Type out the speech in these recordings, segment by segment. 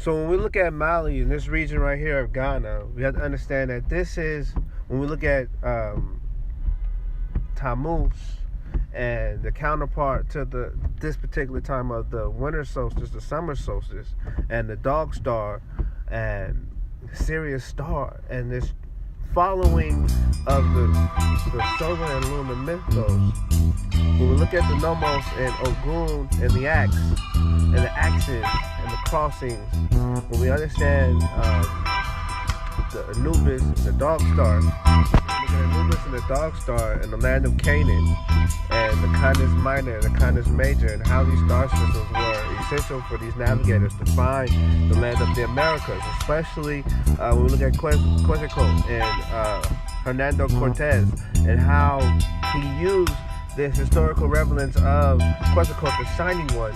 So when we look at Mali in this region right here of Ghana, we have to understand that this is, when we look at Tammuz and the counterpart to this particular time of the winter solstice, the summer solstice, and the dog star and Sirius star, and this following of the solar and lunar mythos. When we look at the Nomos and Ogun and the axe and the axes and the crossings, when we understand the Anubis and the dog star, look at Anubis and the dog star and the land of Canaan and the Canis Minor and the Canis Major, and how these star systems were essential for these navigators to find the land of the Americas, especially when we look at Quetzalcoatl and Hernando Cortez, and how he used this historical relevance of Quetzalcoatl, the Shining One,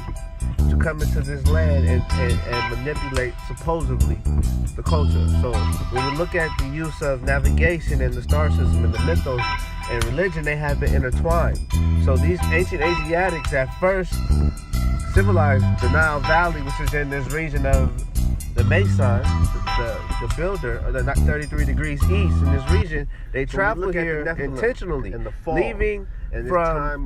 to come into this land and manipulate, supposedly, the culture. So when we look at the use of navigation and the star system and the mythos and religion, they have been intertwined. So these ancient Asiatics at first civilized the Nile Valley, which is in this region of the Mason, the builder, of the 33 degrees east in this region. They travel here intentionally, in the fall, leaving from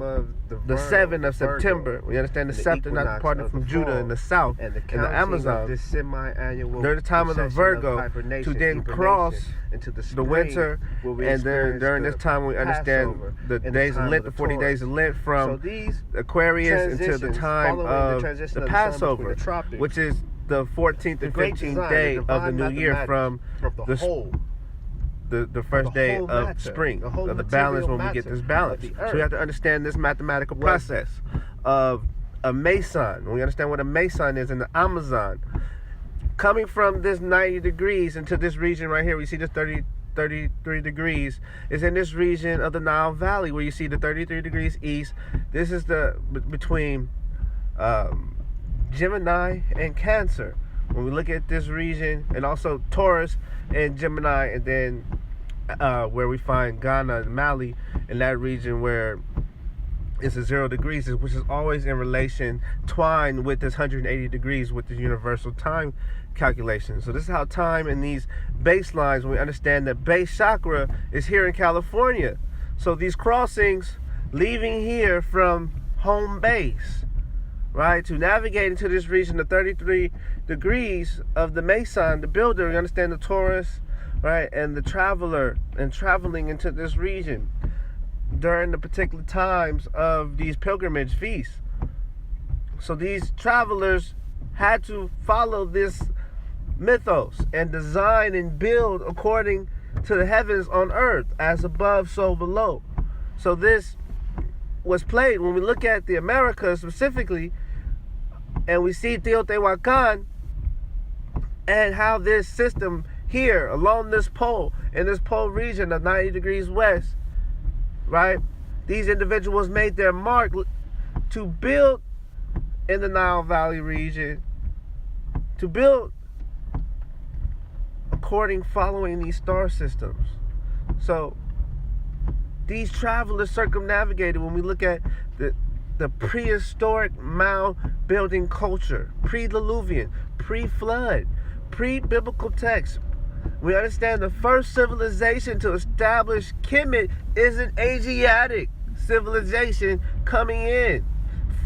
the 7th of September. We understand the scepter not departing from Judah in the south, and the Amazon, during the time of the Virgo, to then cross into the winter, and then during this time we understand the days of Lent, the 40 days of Lent, from Aquarius into the time of the Passover, which is the 14th and 15th day of the new year, from the first day of spring, of the balance, when we get this balance. So we have to understand this mathematical process of a Mason. We understand what a Mason is in the Amazon. Coming from this 90 degrees into this region right here, we see this 33 degrees is in this region of the Nile Valley, where you see the 33 degrees east. This is the between Gemini and Cancer. When we look at this region, and also Taurus and Gemini, and then where we find Ghana and Mali in that region where it's a 0 degrees, which is always in relation, twined with this 180 degrees with the universal time calculation. So this is how time and these baselines, when we understand that base chakra is here in California. So these crossings, leaving here from home base, right, to navigate into this region, the 33 degrees of the Mason, the builder, we understand the Taurus, right, and the traveler, and traveling into this region during the particular times of these pilgrimage feasts. So these travelers had to follow this mythos and design and build according to the heavens on earth, as above, so below. So this was played when we look at the Americas specifically, and we see Teotihuacan and how this system here along this pole, in this pole region of 90 degrees west, right, these individuals made their mark to build in the Nile Valley region, to build following these star systems. So these travelers circumnavigated, when we look at the prehistoric mound building culture, pre-Diluvian, pre-flood, pre-biblical text. We understand the first civilization to establish Kemet is an Asiatic civilization coming in,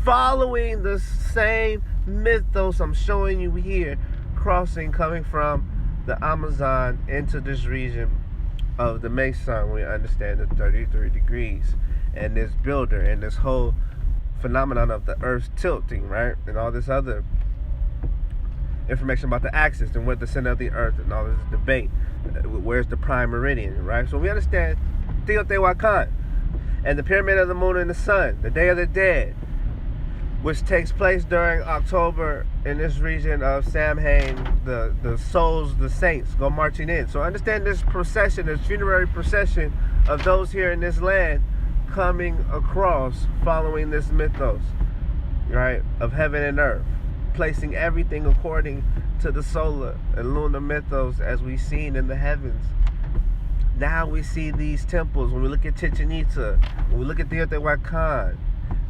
following the same mythos I'm showing you here, crossing, coming from the Amazon into this region of the Mason. We understand the 33 degrees and this builder and this whole phenomenon of the Earth's tilting, right, and all this other information about the axis and where the center of the Earth, and all this debate, where's the prime meridian, right? So we understand Teotihuacan and the pyramid of the moon and the sun, the Day of the Dead, which takes place during October in this region of Samhain. The souls, the saints, go marching in. So understand this procession, this funerary procession of those here in this land coming across, following this mythos, right, of heaven and earth, placing everything according to the solar and lunar mythos as we've seen in the heavens. Now we see these temples. When we look at Chichen Itza, when we look at Teotihuacan,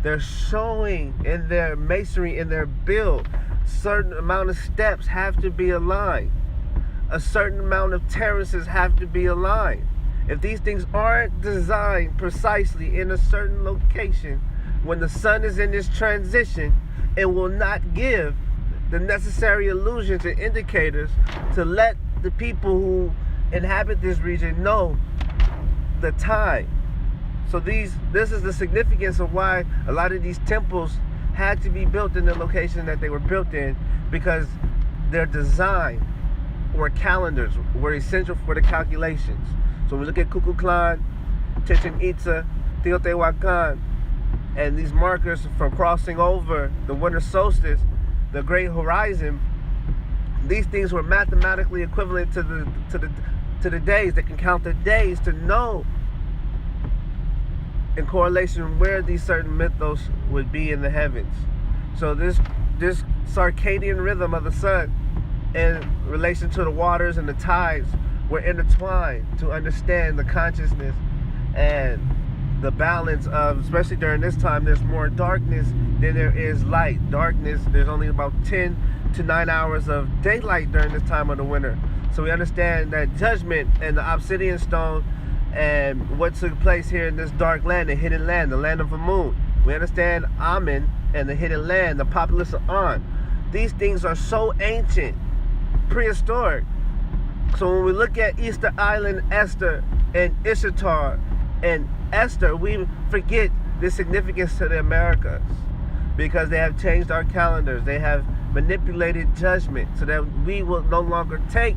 they're showing in their masonry, in their build, certain amount of steps have to be aligned. A certain amount of terraces have to be aligned. If these things aren't designed precisely in a certain location, when the sun is in this transition, it will not give the necessary illusions and indicators to let the people who inhabit this region know the time. So this is the significance of why a lot of these temples had to be built in the location that they were built in, because their design or calendars were essential for the calculations. So we look at Kukulkan, Chichen Itza, Teotihuacan, and these markers from crossing over the winter solstice, the great horizon. These things were mathematically equivalent to the days. They can count the days to know in correlation where these certain mythos would be in the heavens. So this circadian rhythm of the sun in relation to the waters and the tides were intertwined to understand the consciousness and the balance of, especially during this time, there's more darkness than there is light. Darkness, there's only about 10 to 9 hours of daylight during this time of the winter. So we understand that judgment and the obsidian stone and what took place here in this dark land, the hidden land, the land of the moon. We understand Amen and the hidden land, the populace of An. These things are so ancient, prehistoric. So when we look at Easter Island, Esther, and Ishtar, and Esther, we forget the significance to the Americas, because they have changed our calendars. They have manipulated judgment so that we will no longer take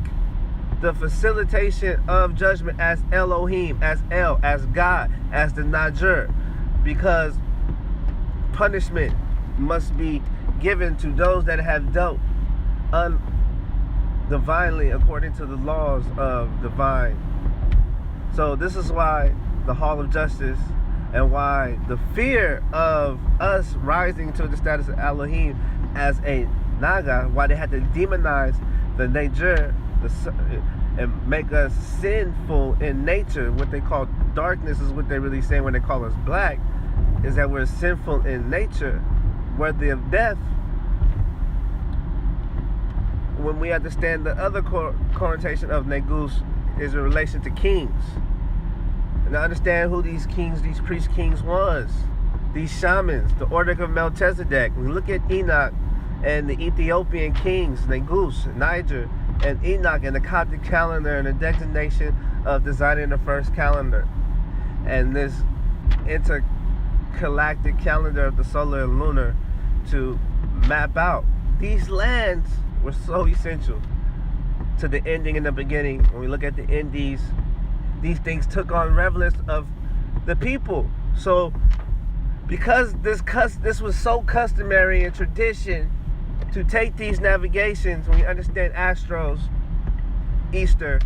the facilitation of judgment as Elohim, as El, as God, as the Najur, because punishment must be given to those that have dealt divinely according to the laws of divine. So this is why the Hall of Justice, and why the fear of us rising to the status of Elohim as a Naga, why they had to demonize the Najur and make us sinful in nature. What they call darkness is what they're really saying when they call us black, is that we're sinful in nature, worthy of death. When we understand the other connotation of Negus is in relation to kings, and to understand who these kings, these priest kings was, these shamans, the order of Melchizedek. We look at Enoch and the Ethiopian kings, Negus, Niger, and Enoch, and the Coptic calendar, and the designation of designing the first calendar, and this intergalactic calendar of the solar and lunar to map out. These lands were so essential to the ending and the beginning. When we look at the Indies, these things took on relevance of the people. So because this was so customary in tradition to take these navigations, when we understand Astros, Easter,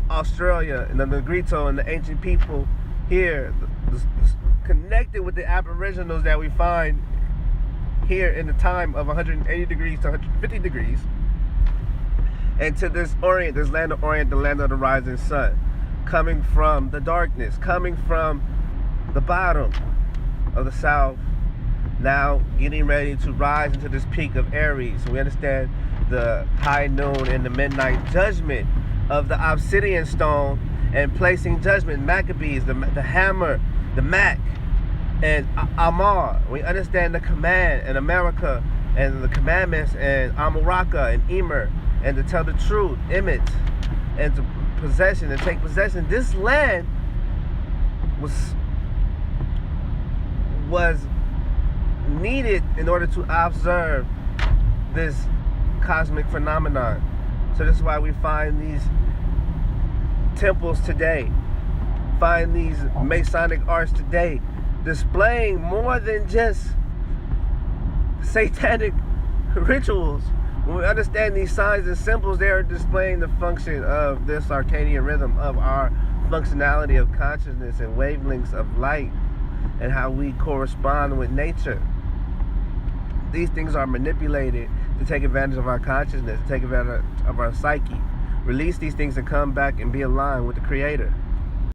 Australia, and the Negrito and the ancient people here, connected with the aboriginals that we find here in the time of 180 degrees to 150 degrees, and to this Orient, this land of Orient, the land of the rising sun, coming from the darkness, coming from the bottom of the south, now getting ready to rise into this peak of Aries. We understand the high noon and the midnight judgment of the obsidian stone, and placing judgment, Maccabees, the hammer, the Mac, and Amar. We understand the command in America, and the commandments, and Amaraka, and Emer, and to tell the truth, Emmet, and to possession, and take possession. This land was needed in order to observe this cosmic phenomenon. So this is why we find these temples today, find these Masonic arts today, displaying more than just satanic rituals. When we understand these signs and symbols, they are displaying the function of this circadian rhythm, of our functionality of consciousness and wavelengths of light, and how we correspond with nature. These things are manipulated to take advantage of our consciousness, to take advantage of our psyche, release these things and come back and be aligned with the Creator.